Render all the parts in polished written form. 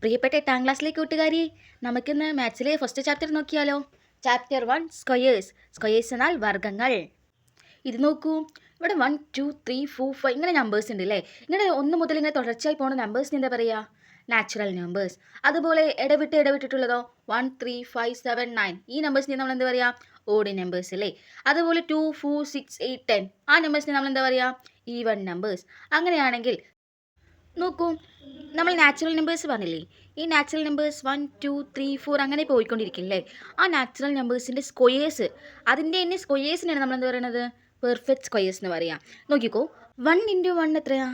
പ്രിയപ്പെട്ട 8ാം ക്ലാസ്സിലെ കൂട്ടുകാരി, നമുക്കിന്ന് മാത്സിലെ ഫസ്റ്റ് ചാപ്റ്റർ നോക്കിയാലോ. Chapter 1 squares. സ്ക്വയേഴ്സ് എന്നാൽ വർഗ്ഗങ്ങൾ. ഇത് നോക്കൂ, ഇവിടെ 1 2 3 4 5 ഇങ്ങനെ നമ്പേഴ്സ് ഉണ്ട് അല്ലേ. ഇങ്ങനെ 1 മുതൽ ഇങ്ങനെ തുടർച്ചയായി പോകുന്ന നമ്പേഴ്സിന് എന്താ പറയുക? Natural numbers. അതുപോലെ ഇടവിട്ടിട്ടുള്ളതോ 1 3 5 7 9 ഈ നമ്പേഴ്സിനെ നമ്മൾ എന്താ പറയുക? ഓഡ് നമ്പേഴ്സ് അല്ലേ. അതുപോലെ 2 4 6 8 10 ആ നമ്പേഴ്സിനെ നമ്മൾ എന്താ പറയുക? Even numbers. അങ്ങനെയാണെങ്കിൽ നോക്കൂ, നമ്മൾ നാച്ചുറൽ നമ്പേഴ്സ് പറഞ്ഞില്ലേ, ഈ നാച്ചുറൽ നമ്പേഴ്സ് 1 2 3 4 അങ്ങനെ പോയിക്കൊണ്ടിരിക്കില്ലേ. ആ നാച്ചുറൽ നമ്പേഴ്സിൻ്റെ സ്ക്വയേഴ്സ്, അതിൻ്റെ തന്നെ സ്ക്വയേഴ്സിനാണ് നമ്മൾ എന്താ പറയുന്നത്? പെർഫെക്റ്റ് സ്ക്വയേഴ്സ് എന്ന് പറയാം. നോക്കിക്കോ, 1 × 1 എത്രയാ?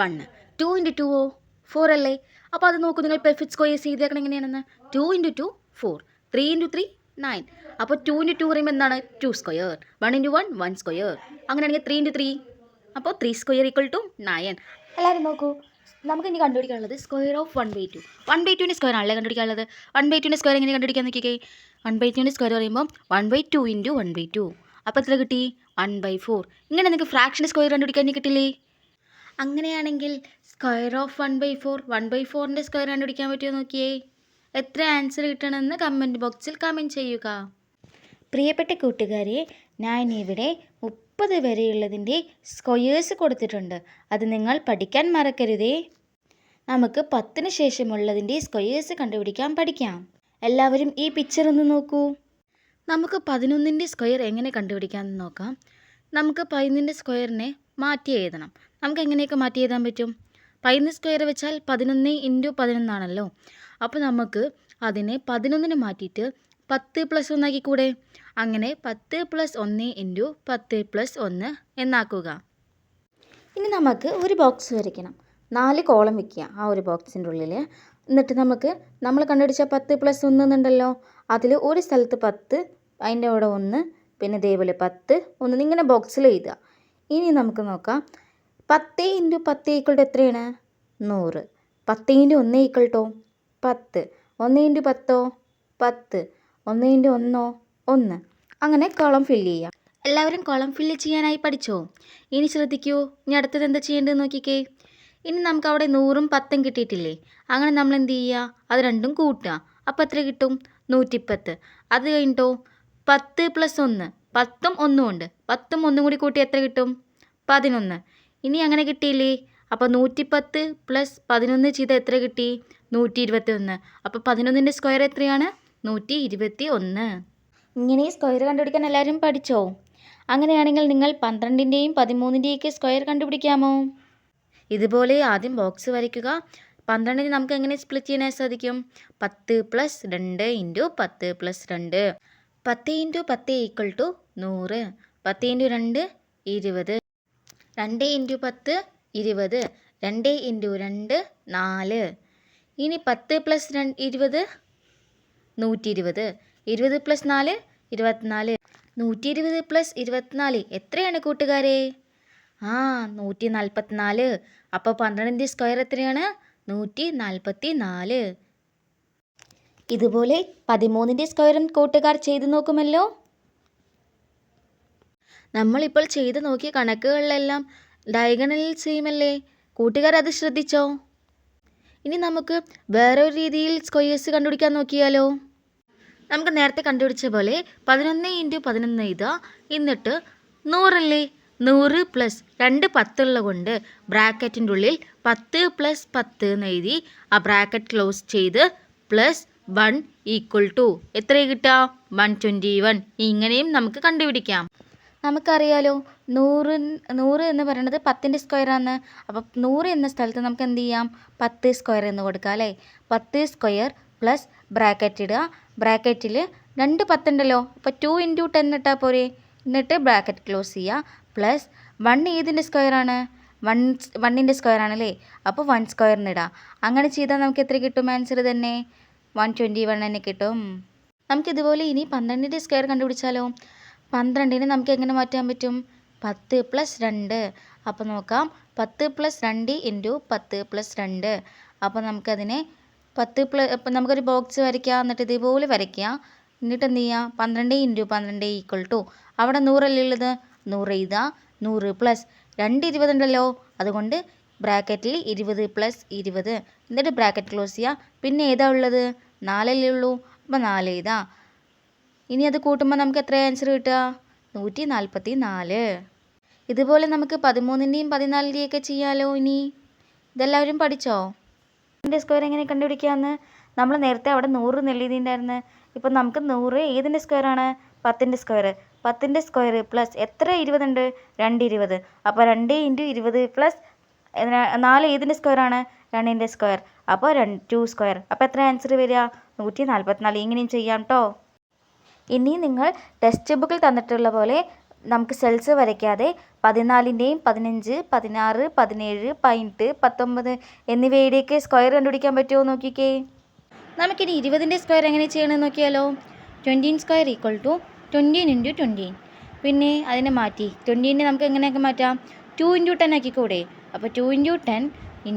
1. 2 × 2 4 അല്ലേ. അപ്പോൾ അത് നോക്കൂ, നിങ്ങൾ പെർഫെക്റ്റ് സ്ക്വയേഴ്സ് ചെയ്തേക്കണം എങ്ങനെയാണെന്ന്. 2 × 2 4, 3 × 3 9. അപ്പോൾ 2 × 2 പറയുമ്പോൾ എന്താണ്? 2 സ്ക്വയർ. 1 × 1 1 സ്ക്വയർ. അങ്ങനെയാണെങ്കിൽ 3 × 3, അപ്പോൾ 3 സ്ക്വയർ = 9. എല്ലാവരും നോക്കൂ, നമുക്ക് ഇനി കണ്ടുപിടിക്കാനുള്ളത് സ്ക്വയർ ഓഫ് 1/2. 1/2ൻ്റെ സ്ക്വയർ ആണല്ലേ കണ്ടുപിടിക്കാനുള്ളത്. 1/2ൻ്റെ സ്ക്വയർ എങ്ങനെ കണ്ടുപിടിക്കാൻ നോക്കിക്കേ. 1/2ൻ്റെ സ്ക്വയർ പറയുമ്പോൾ 1/2 × 1/2. അപ്പോൾ എത്ര കിട്ടി? 1/4. ഇങ്ങനെ നിങ്ങൾക്ക് ഫ്രാക്ഷൻ്റെ സ്ക്വയർ കണ്ടുപിടിക്കാൻ കിട്ടില്ലേ. അങ്ങനെയാണെങ്കിൽ സ്ക്വയർ ഓഫ് 1/4, 1/4ൻ്റെ സ്ക്വയർ കണ്ടുപിടിക്കാൻ പറ്റുമോ നോക്കിയേ. എത്ര ആൻസർ കിട്ടണമെന്ന് കമൻറ്റ് ബോക്സിൽ കമൻറ്റ് ചെയ്യുക. പ്രിയപ്പെട്ട കൂട്ടുകാരെ, ഞാൻ ഇവിടെ 30 വരെയുള്ളതിൻ്റെ സ്ക്വയേഴ്സ് കൊടുത്തിട്ടുണ്ട്. അത് നിങ്ങൾ പഠിക്കാൻ മറക്കരുതേ. നമുക്ക് 10ന് ശേഷമുള്ളതിൻ്റെ സ്ക്വയേഴ്സ് കണ്ടുപിടിക്കാൻ പഠിക്കാം. എല്ലാവരും ഈ പിക്ചർ ഒന്ന് നോക്കൂ. നമുക്ക് 11ൻ്റെ സ്ക്വയർ എങ്ങനെ കണ്ടുപിടിക്കാമെന്ന് നോക്കാം. നമുക്ക് 11ൻ്റെ സ്ക്വയറിനെ മാറ്റി എഴുതണം. നമുക്ക് എങ്ങനെയൊക്കെ മാറ്റി എഴുതാൻ പറ്റും? 11 സ്ക്വയർ വെച്ചാൽ 11 × 11 ആണല്ലോ. അപ്പോൾ നമുക്ക് അതിനെ 11ന് മാറ്റിയിട്ട് 10 + 1 ആക്കിക്കൂടെ. അങ്ങനെ 10 + 1 × 10 + 1 എന്നാക്കുക. ഇനി നമുക്ക് ഒരു ബോക്സ് വരയ്ക്കണം. 4 കോളം വയ്ക്കുക ആ ഒരു ബോക്സിൻ്റെ ഉള്ളിൽ. എന്നിട്ട് നമ്മൾ കണ്ടുപിടിച്ച 10 + 1 എന്നുണ്ടല്ലോ, അതിൽ ഒരു സ്ഥലത്ത് 10, അതിൻ്റെ അവിടെ 1, പിന്നെ ഇതേപോലെ 10 1 ഇങ്ങനെ ബോക്സിൽ എഴുതുക. ഇനി നമുക്ക് നോക്കാം. 10 × 10 = എത്രയാണ്? 100. 10 × 1 = 10. 1 × 10 10. 1 × 1 1. അങ്ങനെ കോളം ഫില്ല് ചെയ്യാം. എല്ലാവരും കോളം ഫില്ല് ചെയ്യാനായി പഠിച്ചോ? ഇനി ശ്രദ്ധിക്കൂ, ഇനി അടുത്തത് എന്താ ചെയ്യേണ്ടതെന്ന് നോക്കിക്കേ. ഇനി നമുക്ക് അവിടെ 100ഉം 10ഉം കിട്ടിയിട്ടില്ലേ. അങ്ങനെ നമ്മൾ എന്ത് ചെയ്യുക? അത് രണ്ടും കൂട്ടുക. അപ്പോൾ എത്ര കിട്ടും? 110. അത് കഴിഞ്ഞിട്ടോ 10 + 1, 10ഉം 1ഉം ഉണ്ട്. 10ഉം 1ഉം കൂടി കൂട്ടി എത്ര കിട്ടും? 11. ഇനി അങ്ങനെ കിട്ടിയില്ലേ. അപ്പോൾ 110 + 11 ചെയ്ത് എത്ര കിട്ടി? 121. അപ്പോൾ 11ൻ്റെ സ്ക്വയർ എത്രയാണ്? 121. ഇങ്ങനെ സ്ക്വയർ കണ്ടുപിടിക്കാൻ എല്ലാവരും പഠിച്ചോ? അങ്ങനെയാണെങ്കിൽ നിങ്ങൾ 12ൻ്റെയും 13ൻ്റെയൊക്കെ സ്ക്വയർ കണ്ടുപിടിക്കാമോ? ഇതുപോലെ ആദ്യം ബോക്സ് വരയ്ക്കുക. 12ന് നമുക്ക് എങ്ങനെ സ്പ്ലിറ്റ് ചെയ്യാൻ സാധിക്കും? 10 + 2 × 10 + 2. 10 × 10 = 100. 10 × 2 20. 2 × 10 20. 2 × 2 4. ഇനി 10 + 20 120. 20 + 4 24. 120 + 24 എത്രയാണ് കൂട്ടുകാരെ? 144. അപ്പോൾ 12ൻ്റെ സ്ക്വയർ എത്രയാണ്? 144. ഇതുപോലെ 13ൻ്റെ സ്ക്വയറും കൂട്ടുകാർ ചെയ്ത് നോക്കുമല്ലോ. നമ്മളിപ്പോൾ ചെയ്ത് നോക്കിയ കണക്കുകളിലെല്ലാം ഡയഗണലിൽ ചെയ്യുമല്ലേ. കൂട്ടുകാർ അത് ശ്രദ്ധിച്ചോ? ഇനി നമുക്ക് വേറൊരു രീതിയിൽ സ്ക്വയേഴ്സ് കണ്ടുപിടിക്കാൻ നോക്കിയാലോ. നമുക്ക് നേരത്തെ കണ്ടുപിടിച്ച പോലെ 11 × 11 എഴുതുക. എന്നിട്ട് 100 അല്ലേ, 100 + 2 10 ഉള്ളത് കൊണ്ട് ബ്രാക്കറ്റിൻ്റെ ഉള്ളിൽ 10 + 10 എന്ന് എഴുതി ആ ബ്രാക്കറ്റ് ക്ലോസ് ചെയ്ത് +1 = എത്ര കിട്ടുക? 121. ഇങ്ങനെയും നമുക്ക് കണ്ടുപിടിക്കാം. നമുക്കറിയാലോ 100 എന്ന് പറയുന്നത് 10ൻ്റെ സ്ക്വയറാണ്. അപ്പോൾ 100 എന്ന സ്ഥലത്ത് നമുക്ക് എന്ത് ചെയ്യാം? 10 സ്ക്വയർ എന്ന് കൊടുക്കാം അല്ലേ. 10 സ്ക്വയർ പ്ലസ് ബ്രാക്കറ്റ് ഇടുക. ബ്രാക്കറ്റിൽ 2 10 ഉണ്ടല്ലോ, അപ്പോൾ 2 × 10 ഇട്ടാൽ പോരെ. എന്നിട്ട് ബ്രാക്കറ്റ് ക്ലോസ് ചെയ്യുക. +1 ഏതിൻ്റെ സ്ക്വയറാണ്? 1ൻ്റെ സ്ക്വയർ ആണല്ലേ. അപ്പോൾ 1 സ്ക്വയറിന് ഇടാം. അങ്ങനെ ചെയ്താൽ നമുക്ക് എത്ര കിട്ടും? ആൻസർ തന്നെ 121 തന്നെ കിട്ടും. നമുക്കിതുപോലെ ഇനി 12ൻ്റെ സ്ക്വയർ കണ്ടുപിടിച്ചാലോ. 12നെ നമുക്ക് എങ്ങനെ മാറ്റാൻ പറ്റും? 10 + 2. അപ്പോൾ നോക്കാം. 10 + 2 × 10 + 2. അപ്പോൾ നമുക്കതിനെ അപ്പോൾ നമുക്കൊരു ബോക്സ് വരയ്ക്കാം. എന്നിട്ട് ഇതേപോലെ വരയ്ക്കുക. എന്നിട്ട് എന്ത് ചെയ്യുക? 12 × 12 = അവിടെ 100 അല്ലേ ഉള്ളത്, 100 എഴുതുക. 100 + 2 20 ഉണ്ടല്ലോ, അതുകൊണ്ട് ബ്രാക്കറ്റിൽ 20 + 20 എന്നിട്ട് ബ്രാക്കറ്റ് ക്ലോസ് ചെയ്യുക. പിന്നെ ഏതാ ഉള്ളത്? 4 അല്ലേ ഉള്ളൂ. അപ്പോൾ 4 എഴുതാം. ഇനി അത് കൂട്ടുമ്പോൾ നമുക്ക് എത്ര ആൻസർ കിട്ടുക? 144. ഇതുപോലെ നമുക്ക് 13ൻ്റെയും 14ൻ്റെയും ഒക്കെ ചെയ്യാമല്ലോ. ഇനി ഇതെല്ലാവരും പഠിച്ചോ? ഇതിൻ്റെ സ്ക്വയർ എങ്ങനെ കണ്ടുപിടിക്കാമെന്ന്? നമ്മൾ നേരത്തെ അവിടെ 100 എഴുതിയിട്ടുണ്ടായിരുന്നു. ഇപ്പം നമുക്ക് 100 ഏതിൻ്റെ സ്ക്വയറാണ്? 10ൻ്റെ സ്ക്വയർ. 10ൻ്റെ സ്ക്വയർ പ്ലസ് എത്ര 20 ഉണ്ട്? 2 20. അപ്പോൾ 2 × 20 പ്ലസ് 4 ഏതിൻ്റെ സ്ക്വയറാണ്? 2ൻ്റെ സ്ക്വയർ. അപ്പോൾ 2 സ്ക്വയർ. അപ്പോൾ എത്ര ആൻസർ വരിക? 144. ഇങ്ങനെയും ചെയ്യാം കേട്ടോ. ഇനി നിങ്ങൾ ടെക്സ്റ്റ് ബുക്കിൽ തന്നിട്ടുള്ള പോലെ നമുക്ക് സെൽസ് വരയ്ക്കാതെ 14ൻ്റെയും 15, 16, 17, 18, 19 എന്നിവയുടെയൊക്കെ സ്ക്വയർ കണ്ടുപിടിക്കാൻ പറ്റുമോ നോക്കിക്കേ. നമുക്കിനി 20ൻ്റെ സ്ക്വയർ എങ്ങനെ ചെയ്യണമെന്ന് നോക്കിയാലോ. 20 സ്ക്വയർ = 20 × 20. പിന്നെ അതിനെ മാറ്റി 20നെ നമുക്ക് എങ്ങനെയൊക്കെ മാറ്റാം? 2 × 10 ആക്കിക്കൂടെ. അപ്പോൾ 2 × 10 ×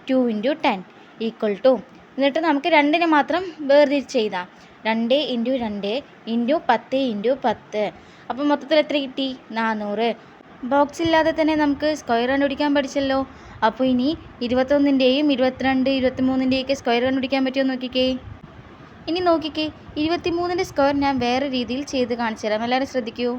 2 × 10 = എന്നിട്ട് നമുക്ക് 2നെ മാത്രം വേർതിരിച്ച് എഴുതാം. 2 × 2 × 10 × 10. അപ്പോൾ മൊത്തത്തിൽ എത്ര കിട്ടി? 400. ബോക്സ് ഇല്ലാതെ തന്നെ നമുക്ക് സ്ക്വയർ കണ്ടുപിടിക്കാൻ പഠിച്ചല്ലോ. അപ്പോൾ ഇനി 21ൻ്റെയും 22, 23ൻ്റെയൊക്കെ സ്ക്വയർ കണ്ടുപിടിക്കാൻ പറ്റുമോ നോക്കിക്കേ. ഇനി നോക്കിക്കേ, 23ൻ്റെ സ്ക്വയർ ഞാൻ വേറെ രീതിയിൽ ചെയ്ത് കാണിച്ചു തരാം. എല്ലാവരും ശ്രദ്ധിക്കൂ.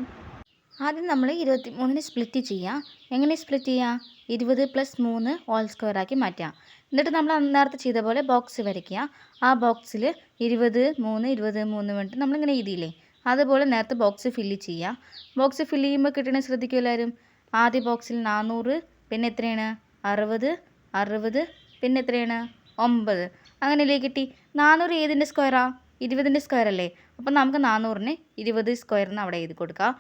ആദ്യം നമ്മൾ 23നെ സ്പ്ലിറ്റ് ചെയ്യുക. എങ്ങനെ സ്പ്ലിറ്റ് ചെയ്യുക? 20 + 3 ഹോൾ സ്ക്വയർ ആക്കി മാറ്റുക. എന്നിട്ട് നമ്മൾ നേരത്തെ ചെയ്ത പോലെ ബോക്സ് വരയ്ക്കുക. ആ ബോക്സിൽ 20, 3, 20, 3 വേണ്ടിയിട്ട് നമ്മളിങ്ങനെ എഴുതിയില്ലേ, അതുപോലെ നേരത്തെ ബോക്സ് ഫില്ല് ചെയ്യുക. ബോക്സ് ഫില്ല് ചെയ്യുമ്പോൾ കിട്ടണേ ശ്രദ്ധിക്കും എല്ലാവരും. ആദ്യ ബോക്സിൽ 400, പിന്നെ എത്രയാണ്? 60, 60, പിന്നെ എത്രയാണ്? 9. അങ്ങനെയല്ലേ കിട്ടി. 400 ഏതിൻ്റെ സ്ക്വയറാണ്? 20ൻ്റെ സ്ക്വയർ അല്ലേ. അപ്പോൾ നമുക്ക് 400നെ 20 സ്ക്വയറിന് അവിടെ എഴുതി കൊടുക്കാം.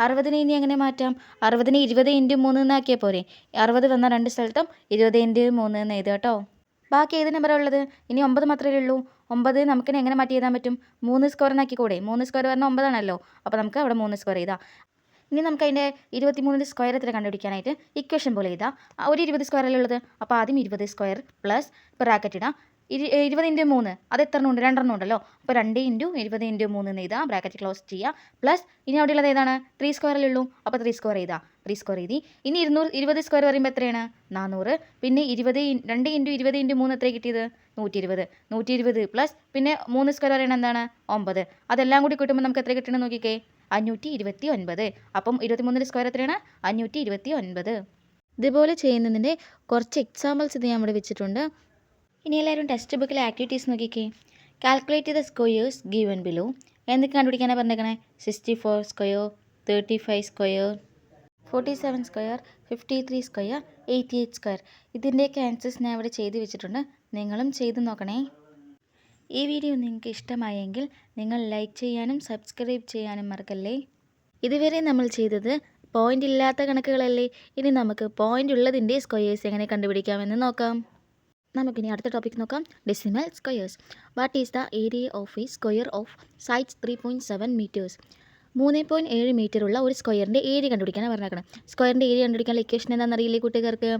60നെ ഇനി എങ്ങനെ മാറ്റാം? 60നെ 20 × 3 എന്നാക്കിയാൽ പോരെ. 60 വന്ന രണ്ട് സ്ഥലത്തും 20 × 3 എന്ന് എഴുതുക കേട്ടോ. ബാക്കി ഏത് നമ്പറാണ് ഉള്ളത്? ഇനി 9 മാത്രമേ ഉള്ളൂ. 9 നമുക്കിനെ എങ്ങനെ മാറ്റി എഴുതാൻ പറ്റും? 3 സ്ക്വയർ എന്നാക്കിക്കൂടെ. 3 സ്ക്വയർ പറഞ്ഞാൽ 9 ആണല്ലോ. അപ്പോൾ നമുക്ക് അവിടെ 3 സ്ക്വയർ എഴുതാം. ഇനി നമുക്ക് അതിൻ്റെ 23ൻ്റെ സ്ക്വയർ എത്ര കണ്ടുപിടിക്കാനായിട്ട് ഇക്വേഷൻ പോലെ എഴുതാം. ഒരു 20 സ്ക്വയർ അല്ലേ ഉള്ളത്. അപ്പോൾ ആദ്യം 20 സ്ക്വയർ പ്ലസ് ബ്രാക്കറ്റ് ഇടാം. 20 × 3 അത് എത്ര ഉണ്ട്? 2 ഉണ്ടല്ലോ. അപ്പോൾ 2 × 20 × 3 എന്ന് എഴുതാം. ബ്രാക്കറ്റ് ക്ലോസ് ചെയ്യുക. പ്ലസ് ഇനി അവിടെ ഉള്ളത് ഏതാണ്? 3 സ്ക്വയർ അല്ലേ ഉള്ളൂ. അപ്പോൾ 3 സ്ക്വയർ എഴുതാം. 3 സ്ക്വയർ എഴുതി. ഇനി 20 സ്ക്വയർ പറയുമ്പോൾ എത്രയാണ്? 400. പിന്നെ 2 × 20 × 3 എത്ര കിട്ടിയത്? 120. 120 പ്ലസ് പിന്നെ 3 സ്ക്വയർ പറയുന്നത് എന്താണ്? 9. അതെല്ലാം കൂടി കിട്ടുമ്പോൾ നമുക്ക് എത്ര കിട്ടണം നോക്കിക്കേ. 529. അപ്പം 23ൻ്റെ സ്ക്വയർ എത്രയാണ്? 529. ഇതുപോലെ ചെയ്യുന്നതിൻ്റെ കുറച്ച് എക്സാമ്പിൾസ് ഇത് ഞാൻ ഇവിടെ വെച്ചിട്ടുണ്ട്. ഇനി എല്ലാവരും ടെക്സ്റ്റ് ബുക്കിലെ ആക്ടിവിറ്റീസ് നോക്കിക്കേ. Calculate the squares given below. എന്തൊക്കെ കണ്ടുപിടിക്കാനാണ് പറഞ്ഞേക്കണേ? 64 square, 35 square, 47 square, 53 square, 88 square. ഇതിൻ്റെയൊക്കെ ആൻസേഴ്സ് ഞാൻ ഇവിടെ ചെയ്ത് വെച്ചിട്ടുണ്ട്. നിങ്ങളും ചെയ്ത് നോക്കണേ. ഈ വീഡിയോ നിങ്ങൾക്ക് ഇഷ്ടമായെങ്കിൽ നിങ്ങൾ ലൈക്ക് ചെയ്യാനും സബ്സ്ക്രൈബ് ചെയ്യാനും മറക്കല്ലേ. ഇതുവരെ നമ്മൾ ചെയ്തത് പോയിൻ്റ് ഇല്ലാത്ത കണക്കുകളല്ലേ. ഇനി നമുക്ക് പോയിൻ്റ് ഉള്ളതിൻ്റെ സ്ക്വയേഴ്സ് എങ്ങനെ കണ്ടുപിടിക്കാമെന്ന് നോക്കാം. നമുക്കിനി അടുത്ത ടോപ്പിക് നോക്കാം. Decimal squares. What is the area of a square of sides 3.7 metres. 3.7 metre ഉള്ള ഒരു സ്ക്വയറിൻ്റെ ഏരിയ കണ്ടുപിടിക്കാനാണ് പറഞ്ഞേക്കണം. സ്ക്വയറിൻ്റെ ഏരിയ കണ്ടുപിടിക്കാനുള്ള ഇക്വേഷൻ എന്താണെന്ന് അറിയില്ലേ കൂട്ടുകാർക്ക്?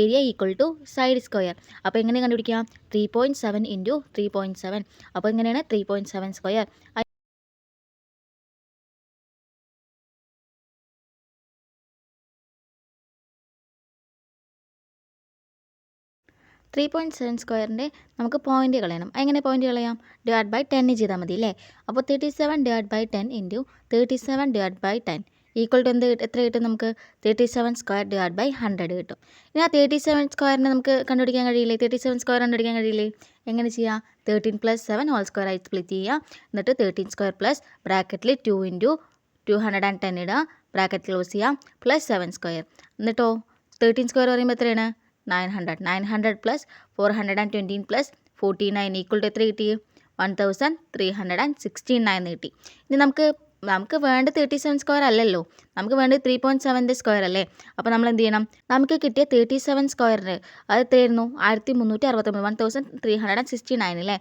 Area = side square. അപ്പോൾ എങ്ങനെ കണ്ടുപിടിക്കാം? 3.7 × 3.7. അപ്പോൾ എങ്ങനെയാണ്? 3.7 സ്ക്വയർ. 3.7 സ്ക്വയറിൻ്റെ നമുക്ക് പോയിൻ്റ് കളയണം. എങ്ങനെ പോയിൻ്റ് കളയാം? ഡിവൈഡ് ബൈ 10 ചെയ്താൽ മതി അല്ലേ. അപ്പോൾ 37 / 10 × 37 / 10 = എത്ര കിട്ടും നമുക്ക്? 37 സ്ക്വയർ / 100 കിട്ടും. ഇനി ആ 37 സ്ക്വയറിനെ നമുക്ക് കണ്ടുപിടിക്കാൻ കഴിയില്ലേ? 37 സ്ക്വയർ കണ്ടുപിടിക്കാൻ കഴിയില്ലേ? എങ്ങനെ ചെയ്യാം? 13 + 7 ഹോൾ സ്ക്വയർ ആയി സ്പ്ലിറ്റ് ചെയ്യുക. എന്നിട്ട് 13 സ്ക്വയർ പ്ലസ് ബ്രാക്കറ്റിൽ 2 × 210 ഇടുക. ബ്രാക്കറ്റ് ക്ലോസ് ചെയ്യാം. Plus 7 square. എന്നിട്ടോ 13 സ്ക്വയർ പറയുമ്പോൾ എത്രയാണ്? 900. 900 + 420 + 49 = എത്ര കിട്ടി? 1369 കിട്ടി. ഇനി നമുക്ക് വേണ്ട 37 സ്ക്വയർ അല്ലല്ലോ, നമുക്ക് വേണ്ടത് 3.7ൻ്റെ സ്ക്വയർ അല്ലേ. അപ്പോൾ നമ്മൾ എന്ത് ചെയ്യണം? നമുക്ക് കിട്ടിയ 37 സ്ക്വയറിന് അത് എത്രയായിരുന്നു? 1369, 1369 അല്ലേ.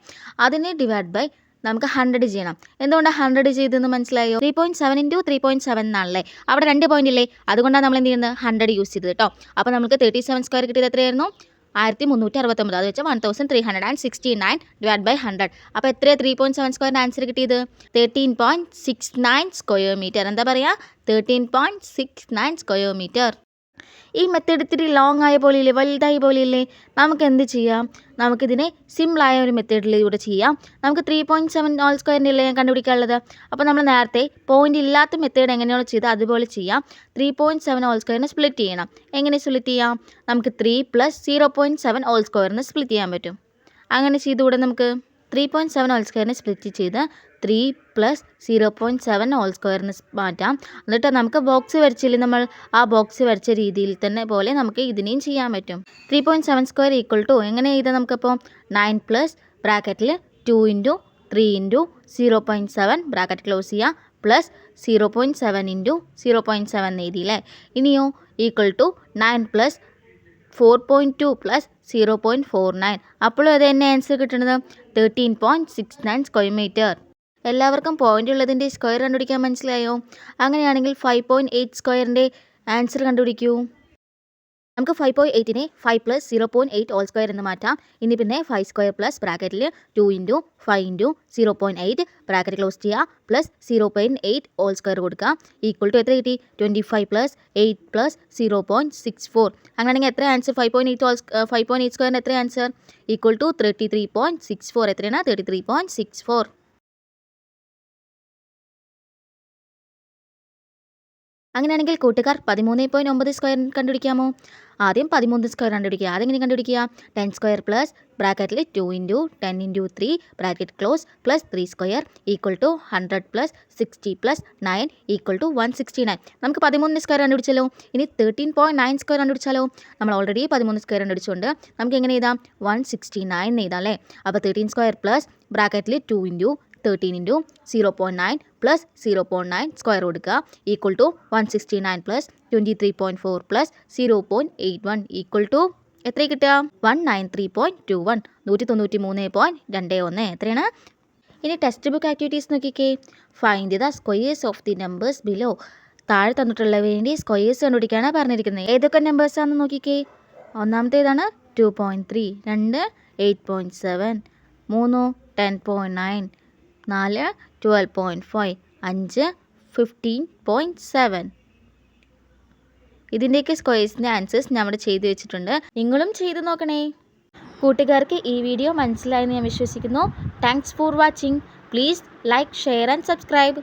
അതിനെ ഡിവൈഡ് ബൈ നമുക്ക് 100 ചെയ്യണം. എന്തുകൊണ്ടാണ് 100 ചെയ്തതെന്ന് മനസ്സിലായോ? 3.7 × 3.7 എന്നാണല്ലേ. അവിടെ 2 പോയിൻ്റ് ഇല്ലേ, അതുകൊണ്ടാണ് നമ്മൾ എന്ത് ചെയ്യുന്നത്? 100 യൂസ് ചെയ്തത് കേട്ടോ. അപ്പോൾ നമുക്ക് 37 സ്ക്വയർ കിട്ടിയത് എത്രയായിരുന്നു? 1369. അത് വെച്ചാൽ 1369 / 100. അപ്പോൾ എത്രയാണ് 3.7 സ്ക്വയറിൻ്റെ ആൻസർ കിട്ടിയത്? 13.69 സ്ക്വയർ മീറ്റർ. എന്താ പറയുക? 13.69 സ്ക്വയർ മീറ്റർ. ഈ മെത്തേഡ് ഇത്തിരി ലോങ് ആയ പോലെയില്ലേ, വലുതായ പോലെയില്ലേ? നമുക്ക് എന്ത് ചെയ്യാം? നമുക്കിതിനെ സിമ്പിളായ ഒരു മെത്തേഡിലൂടെ ചെയ്യാം. നമുക്ക് 3.7 ഹോൾ സ്ക്വയറിൻ്റെ അല്ലേ കണ്ടുപിടിക്കാനുള്ളത്. അപ്പോൾ നമ്മൾ നേരത്തെ പോയിൻ്റ് ഇല്ലാത്ത മെത്തേഡ് എങ്ങനെയാണോ ചെയ്തത് അതുപോലെ ചെയ്യാം. 3.7 ഹോൾ സ്ക്വയറിനെ സ്പ്ലിറ്റ് ചെയ്യണം. എങ്ങനെ സ്പ്ലിറ്റ് ചെയ്യാം? നമുക്ക് 3 + 0.7 ഹോൾ സ്ക്വയറിന് സ്പ്ലിറ്റ് ചെയ്യാൻ പറ്റും. അങ്ങനെ ചെയ്തുകൂടെ നമുക്ക്? 3.7 ഹോൾ സ്ക്വയറിനെ സ്പ്ലിറ്റ് ചെയ്ത് 3 + 0.7 ഹോൾ സ്ക്വയറിന് മാറ്റാം. എന്നിട്ട് നമുക്ക് ബോക്സ് വരച്ചില്ലേ നമ്മൾ, ആ ബോക്സ് വരച്ച രീതിയിൽ തന്നെ പോലെ നമുക്ക് ഇതിനെയും ചെയ്യാൻ പറ്റും. 3.7 സ്ക്വയർ ഈക്വൽ ടു എങ്ങനെ എഴുതാം നമുക്കപ്പോൾ? 9 പ്ലസ് ബ്രാക്കറ്റിൽ 2 × 3 × 0.7 ബ്രാക്കറ്റ് ക്ലോസ് ചെയ്യുക പ്ലസ് 0.7 × 0.7 എഴുതിയില്ലേ? ഇനിയോ ഈക്വൽ ടു 9 + 4.2 + 0.49. അപ്പോഴും അത് തന്നെ ആൻസർ കിട്ടുന്നത് 13.69 സ്ക്വയർ മീറ്റർ. എല്ലാവർക്കും പോയിൻ്റ് ഉള്ളതിൻ്റെ സ്ക്വയർ കണ്ടുപിടിക്കാൻ മനസ്സിലായോ? അങ്ങനെയാണെങ്കിൽ 5.8 സ്ക്വയറിൻ്റെ ആൻസർ കണ്ടുപിടിക്കൂ. നമുക്ക് 5.8നെ 5 + 0.8 ഹോൾ സ്ക്വയർ എന്ന് മാറ്റാം. ഇനി പിന്നെ 5 സ്ക്വയർ പ്ലസ് ബ്രാക്കറ്റിൽ 2 × 5 × 0.8 ബ്രാക്കറ്റ് ക്ലോസ് ചെയ്യുക പ്ലസ് 0.8 ഹോൾ സ്ക്വയർ കൊടുക്കുക ഈക്വൽ ടു എത്ര കിട്ടി? 25 + 8 + 0.64. അങ്ങനെയാണെങ്കിൽ എത്ര ആൻസർ? 5.8 സ്ക്വയറിന് എത്ര ആൻസർ? Equal to 33.64. എത്രയാണ്? 33.64. അങ്ങനെയാണെങ്കിൽ കൂട്ടുകാർ 13.9 സ്ക്വയർ കണ്ടുപിടിക്കാമോ? ആദ്യം 13 സ്ക്വയർ കണ്ടുപിടിക്കുക. അതെങ്ങനെ കണ്ടുപിടിക്കുക? 10 സ്ക്വയർ പ്ലസ് ബ്രാക്കറ്റിൽ 2 × 10 × 3 bracket close plus 3 square equal to 100 + 60 + 9 equal to 169. നമുക്ക് 13 സ്ക്വയർ കണ്ടുപിടിച്ചല്ലോ. ഇനി 13.9 സ്ക്വയർ കണ്ടുപിടിച്ചാലോ? നമ്മൾ ഓൾറെഡി 13 സ്ക്വയർ കണ്ടുപിടിച്ചുകൊണ്ട് നമുക്ക് എങ്ങനെ എഴുതാം? 169 എഴുതാം അല്ലേ? അപ്പോൾ 13 സ്ക്വയർ പ്ലസ് ബ്രാക്കറ്റിൽ 2 × 13 × 0.9 + 0.9 സ്ക്വയർ കൊടുക്കുക ഈക്വൽ ടു 169 + 23.4 + 0.81 ഈക്വൽ ടു എത്ര കിട്ടുക? 193.21. 193.21. എത്രയാണ്? ഇനി ടെക്സ്റ്റ് ബുക്ക് ആക്ടിവിറ്റീസ് നോക്കിക്കേ. Find the squares of the numbers below. താഴെ തന്നിട്ടുള്ള വേണ്ടി സ്ക്വയേഴ്സ് കണ്ടുപിടിക്കാനാണ് പറഞ്ഞിരിക്കുന്നത്. ഏതൊക്കെ നമ്പേഴ്സാണെന്ന് നോക്കിക്കേ. ഒന്നാമത്തേതാണ് 2.3, 2 8.7, 3 10.9, 4 12.5, 5 15.7. ഇതിൻ്റെയൊക്കെ സ്ക്വയേഴ്സിൻ്റെ ആൻസേഴ്സ് ഞാൻ ഇവിടെ ചെയ്തു വെച്ചിട്ടുണ്ട്. നിങ്ങളും ചെയ്ത് നോക്കണേ. കൂട്ടുകാർക്ക് ഈ വീഡിയോ മനസ്സിലായെന്ന് ഞാൻ വിശ്വസിക്കുന്നു. Thanks for watching. Please like, share and subscribe.